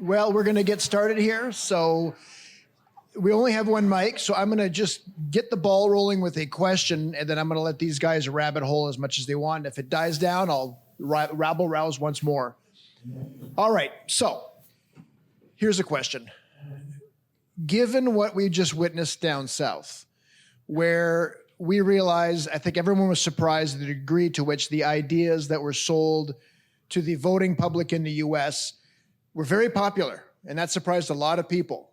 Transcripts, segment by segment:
Well, we're going to get started here. So we only have one mic, so I'm going to just get the ball rolling with a question, and then I'm going to let these guys rabbit hole as much as they want. If it dies down, I'll rabble rouse once more. All right, so here's a question. Given what we just witnessed down south, where we realize, I think everyone was surprised at the degree to which the ideas that were sold to the voting public in the US were very popular, and that surprised a lot of people.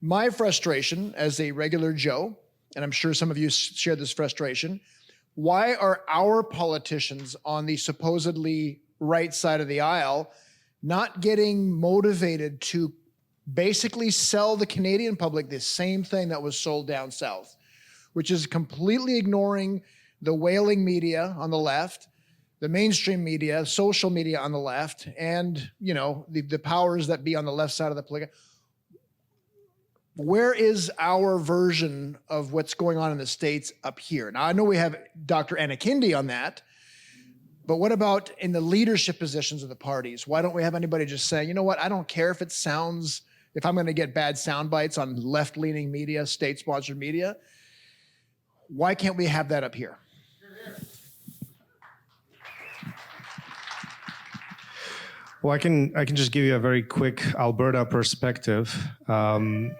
My frustration as a regular Joe, and I'm sure some of you share this frustration, why are our politicians on the supposedly right side of the aisle not getting motivated to basically sell the Canadian public the same thing that was sold down south, which is completely ignoring the whaling media on the left, the mainstream media, social media on the left, and the powers that be on the left side of the political. Where is our version of what's going on in the States up here? Now, I know we have Dr. Anna Kindy on that, but what about in the leadership positions of the parties? Why don't we have anybody just saying, you know what, I don't care if it sounds, if I'm going to get bad sound bites on left-leaning media, state-sponsored media, why can't we have that up here? Well, I can just give you a very quick Alberta perspective. We have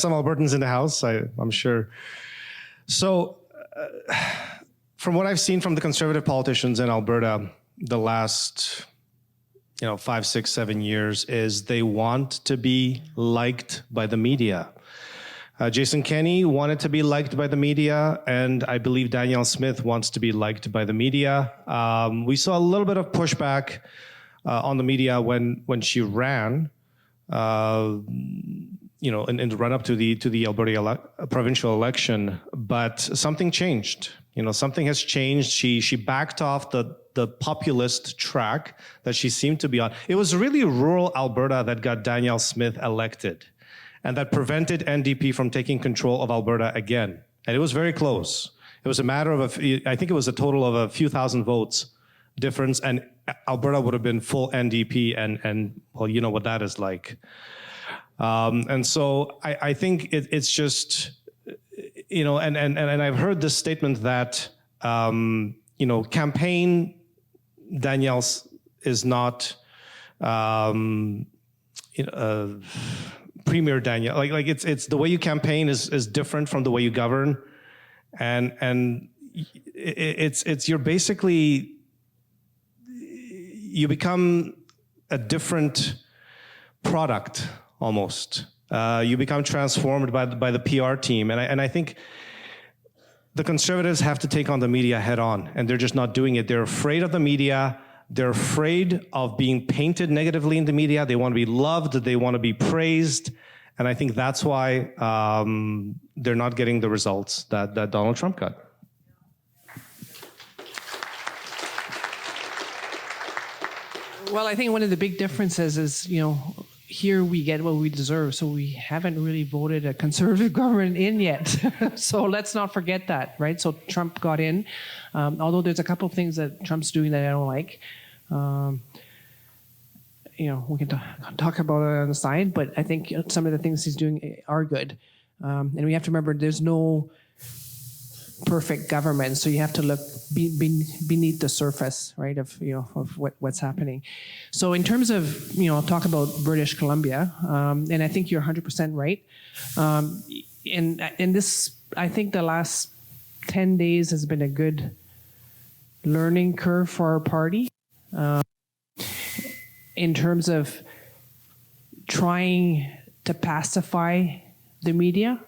some Albertans in the house, I'm sure. So, from what I've seen from the Conservative politicians in Alberta the last 5, 6, 7 years is they want to be liked by the media. Jason Kenney wanted to be liked by the media, and I believe Danielle Smith wants to be liked by the media. We saw a little bit of pushback on the media when she ran, in the run-up to the Alberta provincial election. But something changed. Something has changed. She backed off the populist track that she seemed to be on. It was really rural Alberta that got Danielle Smith elected, and that prevented NDP from taking control of Alberta again. And it was very close. It was a matter of, I think it was a total of a few thousand votes difference, and Alberta would have been full NDP, and well, you know what that is like. And so I think it's just, and I've heard this statement that, campaign Danielle's is not, Premier Danielle, like it's the way you campaign is different from the way you govern, and it's you're basically, you become a different product almost. You become transformed by the PR team, and I think the Conservatives have to take on the media head on, and they're just not doing it. They're afraid of the media. They're afraid of being painted negatively in the media. They want to be loved. They want to be praised. And I think that's why they're not getting the results that Donald Trump got. Well, I think one of the big differences is, here we get what we deserve. So we haven't really voted a Conservative government in yet. So let's not forget that, right? So Trump got in, although there's a couple of things that Trump's doing that I don't like. We can talk about it on the side, but I think some of the things he's doing are good. And we have to remember there's no perfect government, so you have to look beneath the surface, right, of what's happening. So in terms of, I'll talk about British Columbia, and I think you're 100% right. And this, I think the last 10 days has been a good learning curve for our party. In terms of trying to pacify the media,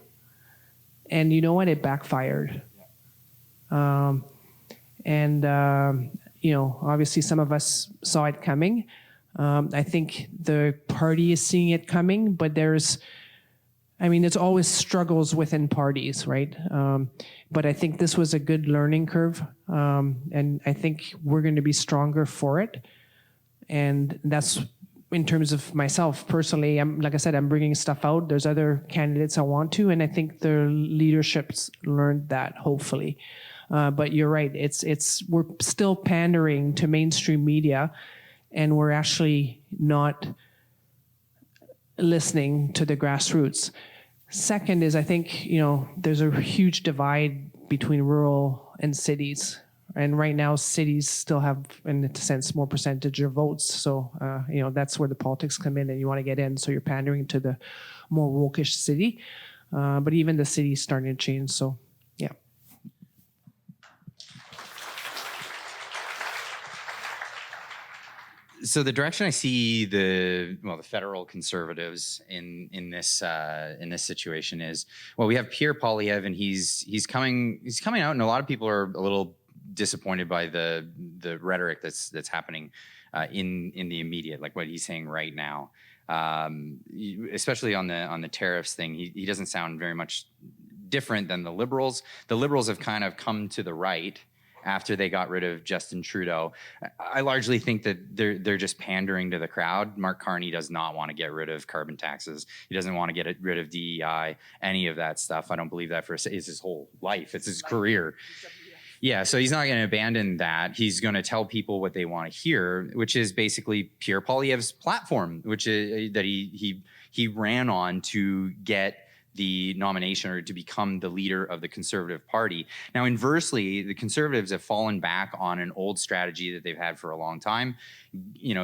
and you know what, it backfired. Obviously some of us saw it coming. I think the party is seeing it coming, but there's always struggles within parties, right? But I think this was a good learning curve, and I think we're going to be stronger for it. And that's in terms of myself personally. Like I said, I'm bringing stuff out. There's other candidates I want to, and I think their leadership's learned that, hopefully. But you're right. We're still pandering to mainstream media, and we're actually not listening to the grassroots. Second is, I think, there's a huge divide between rural and cities. And right now, cities still have, in a sense, more percentage of votes. So, that's where the politics come in and you want to get in. So you're pandering to the more woke-ish city. But even the city is starting to change. So, yeah. So the direction I see the federal conservatives in this situation is, we have Pierre Poilievre, and he's coming out, and a lot of people are a little disappointed by the rhetoric that's happening in the immediate, like what he's saying right now, especially on the tariffs thing. He doesn't sound very much different than the Liberals. The Liberals have kind of come to the right after they got rid of Justin Trudeau. I largely think that they're just pandering to the crowd. Mark Carney does not want to get rid of carbon taxes. He doesn't want to get rid of DEI, any of that stuff. I don't believe that it's his whole life. It's his career. Yeah, so he's not going to abandon that. He's going to tell people what they want to hear, which is basically Pierre Poilievre's platform, which is that he ran on to get the nomination or to become the leader of the Conservative Party. Now, inversely, the Conservatives have fallen back on an old strategy that they've had for a long time.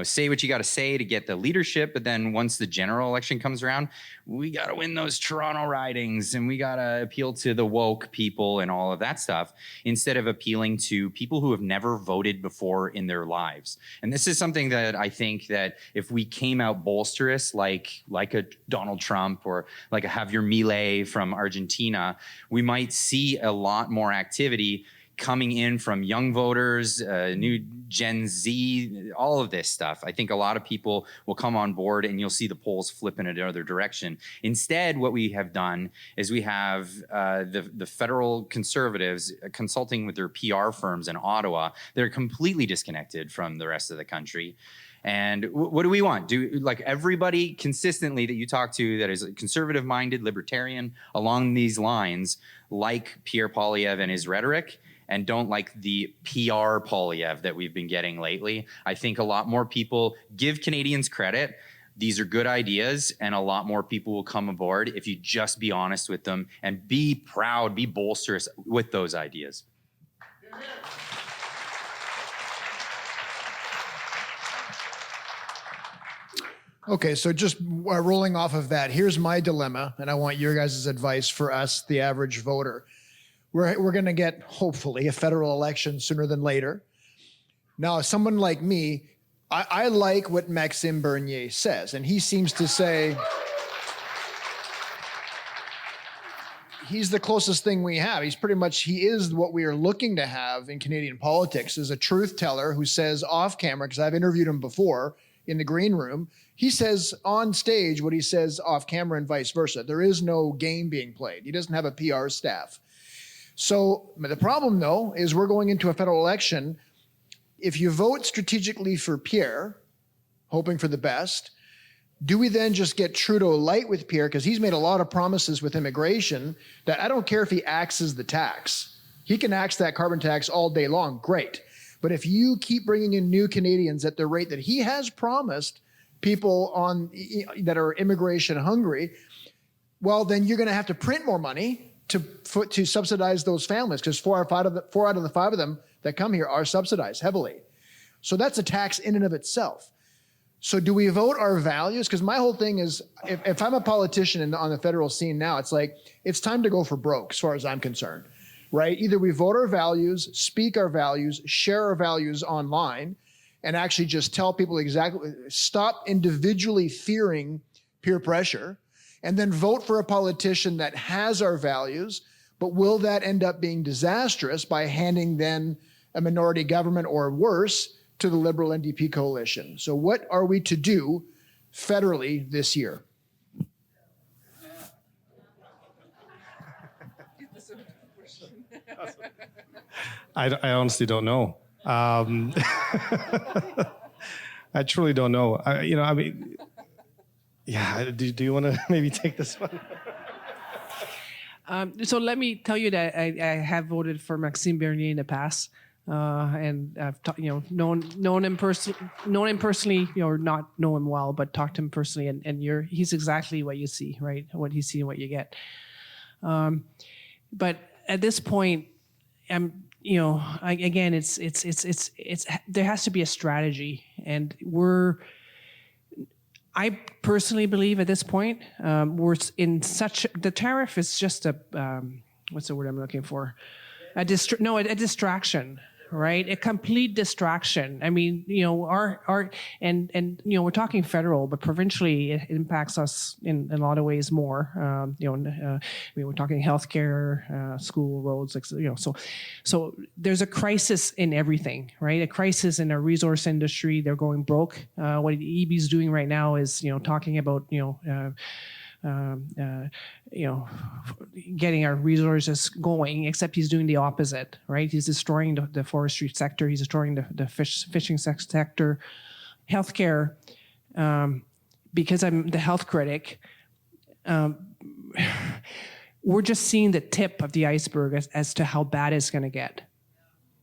Say what you got to say to get the leadership, but then once the general election comes around, we got to win those Toronto ridings and we got to appeal to the woke people and all of that stuff, instead of appealing to people who have never voted before in their lives. And this is something that I think that if we came out bolsterous, like a Donald Trump or like a Javier Milei from Argentina, we might see a lot more activity coming in from young voters, new Gen Z, all of this stuff. I think a lot of people will come on board and you'll see the polls flip in another direction. Instead, what we have done is we have the federal conservatives consulting with their PR firms in Ottawa. They're completely disconnected from the rest of the country. And what do we want? Like everybody consistently that you talk to that is conservative-minded, libertarian, along these lines, like Pierre Poilievre and his rhetoric, and don't like the PR Poilievre that we've been getting lately. I think a lot more people give Canadians credit. These are good ideas, and a lot more people will come aboard if you just be honest with them and be proud, be bolsterous with those ideas. Okay, so just rolling off of that, here's my dilemma, and I want your guys' advice for us, the average voter. We're going to get, hopefully, a federal election sooner than later. Now, someone like me, I like what Maxime Bernier says, and he seems to say he's the closest thing we have. He is what we are looking to have in Canadian politics, is a truth teller who says off camera, because I've interviewed him before in the green room, he says on stage what he says off camera and vice versa. There is no game being played. He doesn't have a PR staff. So the problem, though, is we're going into a federal election. If you vote strategically for Pierre, hoping for the best, do we then just get Trudeau light with Pierre? Because he's made a lot of promises with immigration that I don't care if he axes the tax. He can axe that carbon tax all day long. Great. But if you keep bringing in new Canadians at the rate that he has promised people that are immigration hungry, well, then you're going to have to print more money to subsidize those families, because 4 out of the 5 of them that come here are subsidized heavily. So that's a tax in and of itself. So do we vote our values? Because my whole thing is, if I'm a politician on the federal scene now, it's like, it's time to go for broke as far as I'm concerned, right? Either we vote our values, speak our values, share our values online, and actually just tell people exactly, stop individually fearing peer pressure, and then vote for a politician that has our values. But will that end up being disastrous by handing then a minority government or worse to the Liberal NDP coalition? So what are we to do federally this year? I honestly don't know. I truly don't know. Yeah, do you want to maybe take this one? So let me tell you that I have voted for Maxime Bernier in the past. and I've known him personally, or not know him well, but talked to him personally, and he's exactly what you see, right? What you see and what you get. But at this point, again, it's there has to be a strategy, and I personally believe at this point we're in such, the tariff is just a what's the word I'm looking for? A distraction, right? A complete distraction. I mean, our we're talking federal, but provincially it impacts us in a lot of ways more. We're talking healthcare, school, roads, so there's a crisis in everything, right? A crisis in our resource industry. They're going broke. What EB's doing right now is, talking about, getting our resources going, except he's doing the opposite, right? He's destroying the forestry sector. He's destroying the fishing sector, healthcare. Because I'm the health critic, we're just seeing the tip of the iceberg as to how bad it's going to get.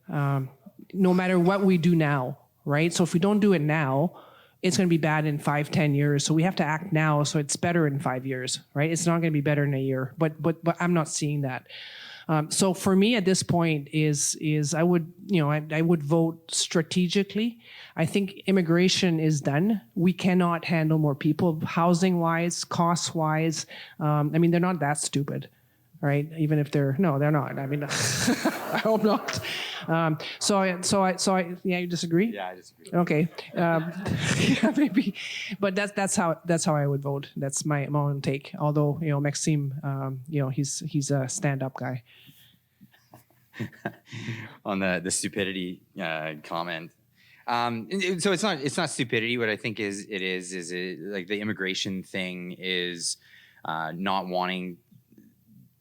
No matter what we do now, right? So if we don't do it now, it's going to be bad in 5-10 years. So we have to act now so it's better in 5 years, right? It's not going to be better in a year, but I'm not seeing that. So for me at this point is I would vote strategically. I think immigration is done. We cannot handle more people, housing wise, cost wise. They're not that stupid, right? Even if they're not. I mean, I hope not. Yeah, you disagree? Yeah, I disagree. Okay. Yeah, maybe, but that's how I would vote. That's my own take. Although, Maxime, he's a stand-up guy. On the stupidity comment. So it's not stupidity. What I think is like the immigration thing is not wanting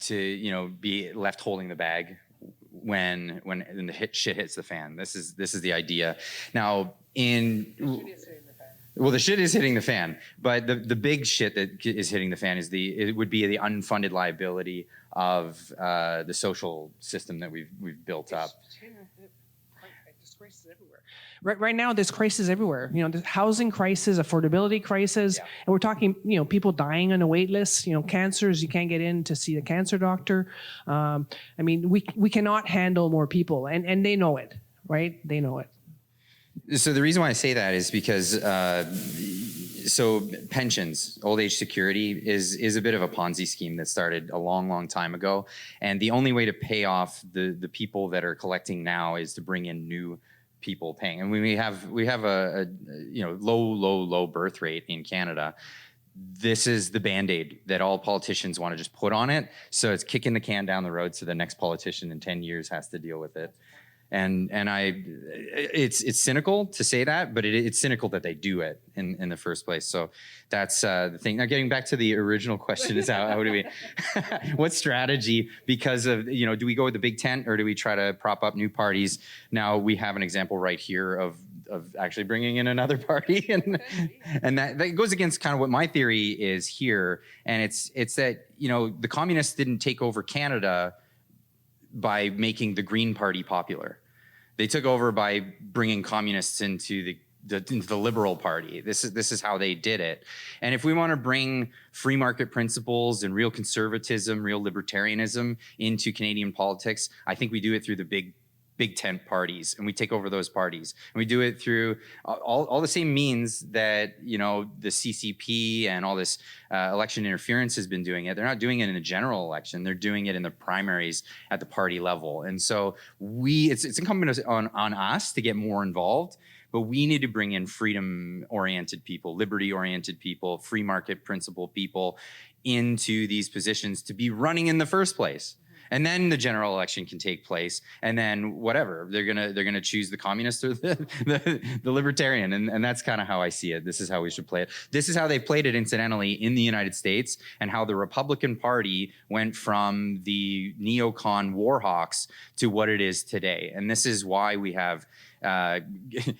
to be left holding the bag when the shit hits the fan. This is the idea. Now the shit is hitting the fan, but the big shit that is hitting the fan it would be the unfunded liability of the social system that we've built up. Right now, there's crisis everywhere. There's housing crisis, affordability crisis, and we're talking, people dying on a wait list. Cancers, you can't get in to see the cancer doctor. We cannot handle more people, and they know it, right? They know it. So the reason why I say that is because so pensions, old age security is a bit of a Ponzi scheme that started a long, long time ago, and the only way to pay off the people that are collecting now is to bring in new people paying. And we have a low birth rate in Canada. This is the Band-Aid that all politicians want to just put on it. So it's kicking the can down the road so the next politician in 10 years has to deal with it. And it's cynical to say that, but it's cynical that they do it in the first place. So that's the thing. Now, getting back to the original question is how do we, what strategy? Because of, do we go with the big tent or do we try to prop up new parties? Now we have an example right here of actually bringing in another party, and that goes against kind of what my theory is here. And it's that, the communists didn't take over Canada by making the Green Party popular. They took over by bringing communists into the Liberal Party. This is how they did it. And if we want to bring free market principles and real conservatism, real libertarianism into Canadian politics, I think we do it through the big tent parties, and we take over those parties, and we do it through all the same means that the CCP and all this election interference has been doing it. They're not doing it in the general election; they're doing it in the primaries at the party level. And so it's incumbent on us to get more involved. But we need to bring in freedom-oriented people, liberty-oriented people, free market principle people into these positions to be running in the first place. And then the general election can take place, and then whatever they're gonna choose the communist or the libertarian, and that's kind of how I see it. This is how we should play it. This is how they played it, incidentally, in the United States, and how the Republican Party went from the neocon warhawks to what it is today. And this is why we have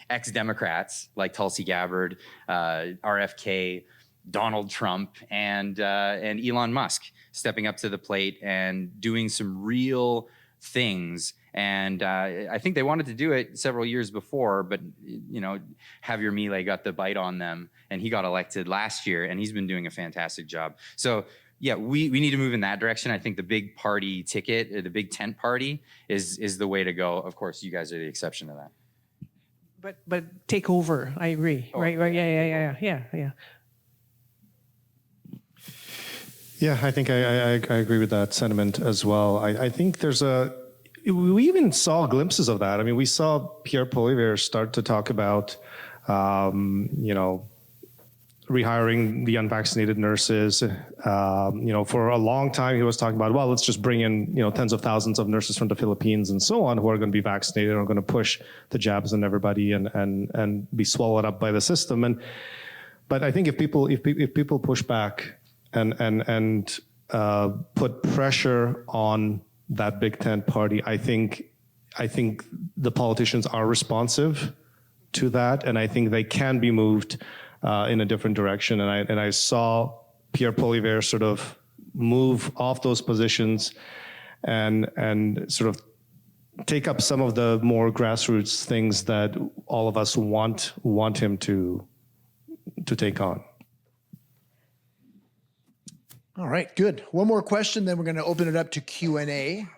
ex-Democrats like Tulsi Gabbard, RFK, Donald Trump, and Elon Musk stepping up to the plate and doing some real things. And I think they wanted to do it several years before, but Javier Milei got the bite on them, and he got elected last year, and he's been doing a fantastic job. So yeah, we need to move in that direction. I think the big party ticket, or the big tent party, is the way to go. Of course, you guys are the exception to that. But take over. I agree. Right. Yeah. Yeah, I think I agree with that sentiment as well. I think we even saw glimpses of that. I mean, we saw Pierre Poilievre start to talk about, rehiring the unvaccinated nurses. For a long time, he was talking about, well, let's just bring in, tens of thousands of nurses from the Philippines and so on who are going to be vaccinated and are going to push the jabs on everybody and be swallowed up by the system. But I think if people push back and put pressure on that big tent party, I think the politicians are responsive to that, and I think they can be moved in a different direction. And I saw Pierre Poilievre sort of move off those positions and sort of take up some of the more grassroots things that all of us want him to take on. All right, good. One more question, then we're going to open it up to Q&A.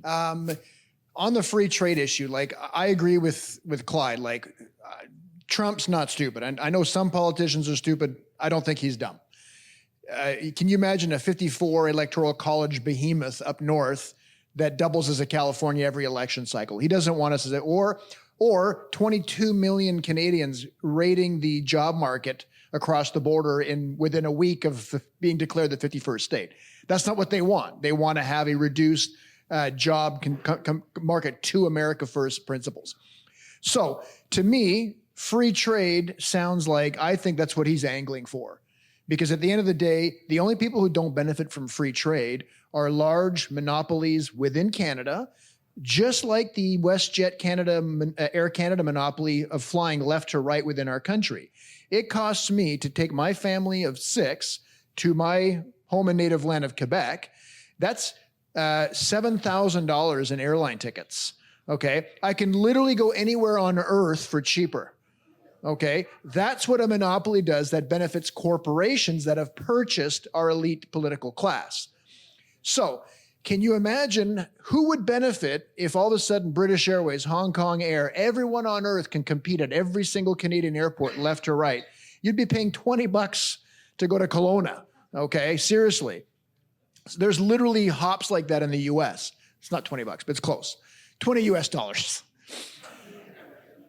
On the free trade issue, like, I agree with Clyde. Like, Trump's not stupid. I know some politicians are stupid. I don't think he's dumb. Can you imagine a 54 electoral college behemoth up north that doubles as a California every election cycle? He doesn't want us as or 22 million Canadians raiding the job market across the border within a week of being declared the 51st state. That's not what they want. They want to have a reduced job market to America First principles. So to me, free trade sounds like, I think that's what he's angling for. Because at the end of the day, the only people who don't benefit from free trade are large monopolies within Canada, just like the WestJet Canada, Air Canada monopoly of flying left to right within our country. It costs me to take my family of 6 to my home and native land of Quebec. That's $7,000 in airline tickets. Okay, I can literally go anywhere on earth for cheaper. Okay, that's what a monopoly does that benefits corporations that have purchased our elite political class. So can you imagine who would benefit if all of a sudden British Airways, Hong Kong Air, everyone on earth can compete at every single Canadian airport, left to right? You'd be paying $20 to go to Kelowna. Okay, seriously. So there's literally hops like that in the US. It's not $20, but it's close. $20 US.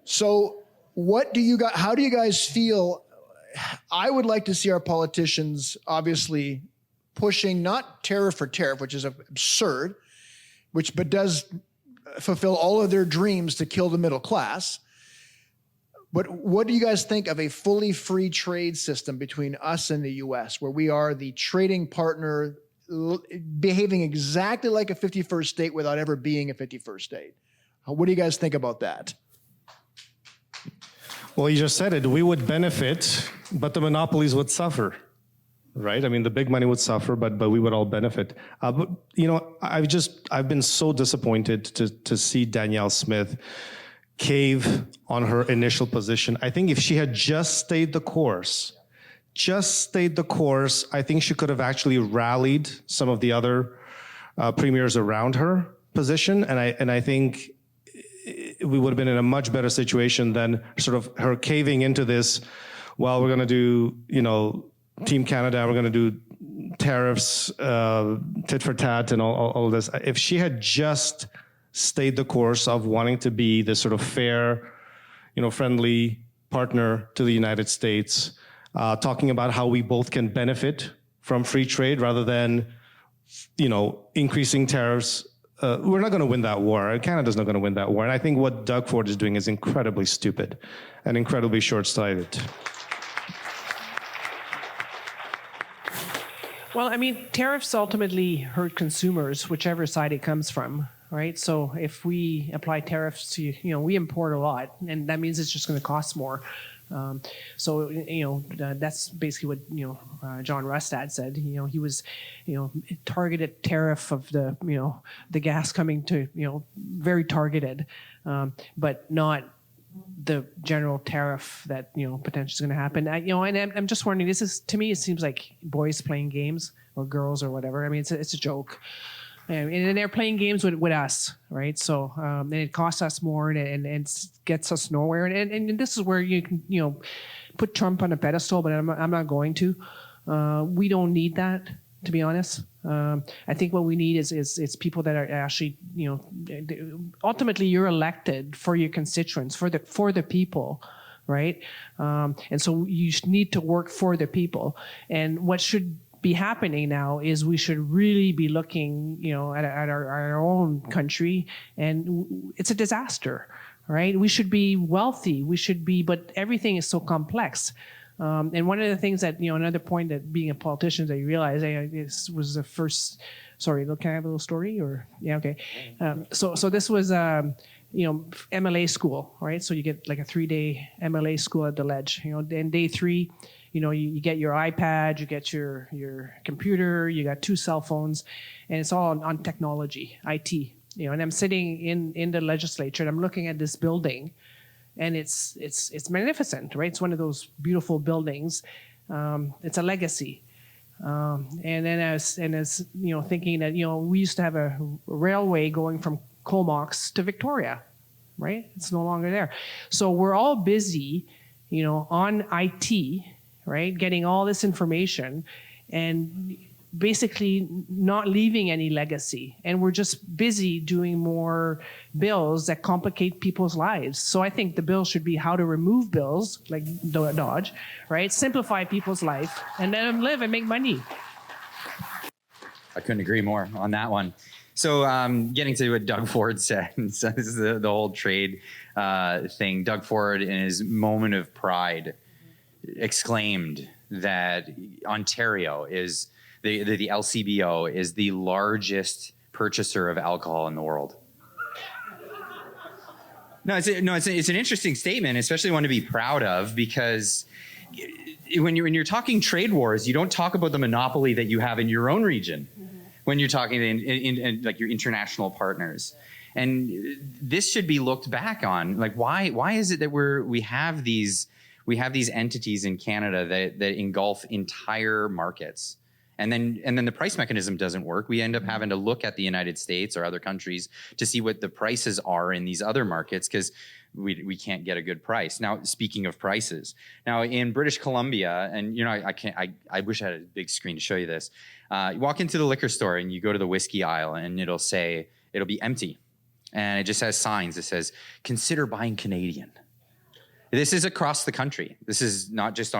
So how do you guys feel? I would like to see our politicians obviously pushing not tariff for tariff, which is absurd, but does fulfill all of their dreams to kill the middle class. But what do you guys think of a fully free trade system between us and the US, where we are the trading partner, behaving exactly like a 51st state without ever being a 51st state? What do you guys think about that? Well, you just said it. We would benefit, but the monopolies would suffer, right? I mean, the big money would suffer, but we would all benefit. But I've been so disappointed to see Danielle Smith cave on her initial position. I think if she had just stayed the course, I think she could have actually rallied some of the other premiers around her position, and I think we would have been in a much better situation than sort of her caving into this. Well, we're going to do, Team Canada, we're going to do tariffs, tit for tat, and all this. If she had just stayed the course of wanting to be this sort of fair, friendly partner to the United States, talking about how we both can benefit from free trade rather than, increasing tariffs. We're not going to win that war. Canada's not going to win that war. And I think what Doug Ford is doing is incredibly stupid and incredibly short-sighted. Well, I mean, tariffs ultimately hurt consumers, whichever side it comes from, right? So if we apply tariffs to, we import a lot, and that means it's just going to cost more. So that's basically what John Rustad said. He was targeted tariff of the gas coming to very targeted, but not the general tariff that potentially is going to happen. And I'm just wondering. To me, it seems like boys playing games or girls or whatever. I mean, it's a joke. And they're playing games with us, right? So and it costs us more, and gets us nowhere. And this is where you can put Trump on a pedestal, but I'm not going to. We don't need that, to be honest. I think what we need is people that are actually ultimately you're elected for your constituents, for the people, right? And so you need to work for the people. And what should be happening now is we should really be looking, at our own country, and it's a disaster, right? We should be wealthy, but everything is so complex. And one of the things that, another point that being a politician that you realize, this was the first. Sorry, can I have a little story? Or yeah, okay. So this was MLA school, right? So you get like a 3-day MLA school at the Ledge. Then day 3. You get your iPad, you get your computer, you got 2 cell phones, and it's all on technology, IT. And I'm sitting in the legislature, and I'm looking at this building, and it's magnificent, right? It's one of those beautiful buildings. It's a legacy. And then as thinking that we used to have a railway going from Comox to Victoria, right? It's no longer there. So we're all busy, on IT. Right, getting all this information and basically not leaving any legacy. And we're just busy doing more bills that complicate people's lives. So I think the bill should be how to remove bills, like Dodge, right? Simplify people's life and let them live and make money. I couldn't agree more on that one. So getting to what Doug Ford said, so this is the whole trade thing. Doug Ford, in his moment of pride, exclaimed that Ontario is the LCBO is the largest purchaser of alcohol in the world. It's an interesting statement, especially one to be proud of, because when you're talking trade wars, you don't talk about the monopoly that you have in your own region. When you're talking in like your international partners. And this should be looked back on. Like, why is it that we have these entities in Canada that engulf entire markets, and then the price mechanism doesn't work. We end up having to look at the United States or other countries to see what the prices are in these other markets, because we can't get a good price. Now, speaking of prices, now in British Columbia, and I wish I had a big screen to show you this. You walk into the liquor store and you go to the whiskey aisle, and it'll be empty, and it just has signs that says, "Consider buying Canadian." This is across the country. This is not just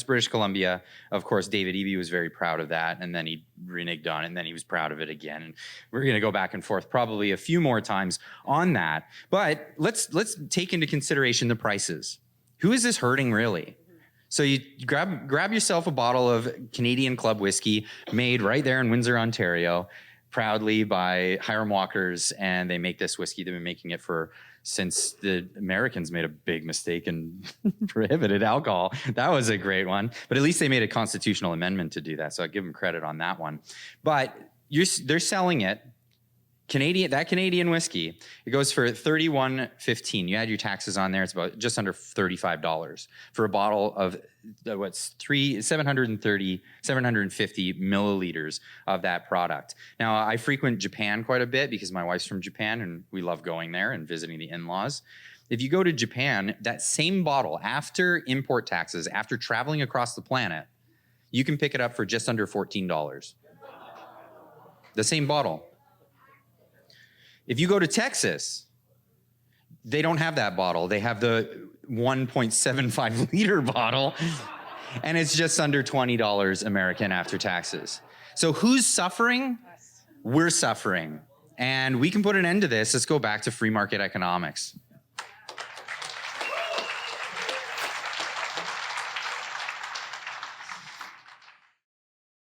British Columbia. Of course, David Eby was very proud of that, and then he reneged on it, and then he was proud of it again. And we're going to go back and forth probably a few more times on that. But let's take into consideration the prices. Who is this hurting really? So you grab yourself a bottle of Canadian Club whiskey made right there in Windsor, Ontario, proudly by Hiram Walkers, and they make this whiskey. They've been making it since the Americans made a big mistake and prohibited alcohol. That was a great one. But at least they made a constitutional amendment to do that. So I give them credit on that one. But they're selling it. That Canadian whiskey, it goes for $31.15. You add your taxes on there, it's about just under $35 for a bottle of 750 milliliters of that product. Now, I frequent Japan quite a bit because my wife's from Japan, and we love going there and visiting the in-laws. If you go to Japan, that same bottle, after import taxes, after traveling across the planet, you can pick it up for just under $14. The same bottle. If you go to Texas, they don't have that bottle. They have the 1.75 liter bottle, and it's just under $20 American after taxes. So who's suffering? We're suffering. And we can put an end to this. Let's go back to free market economics.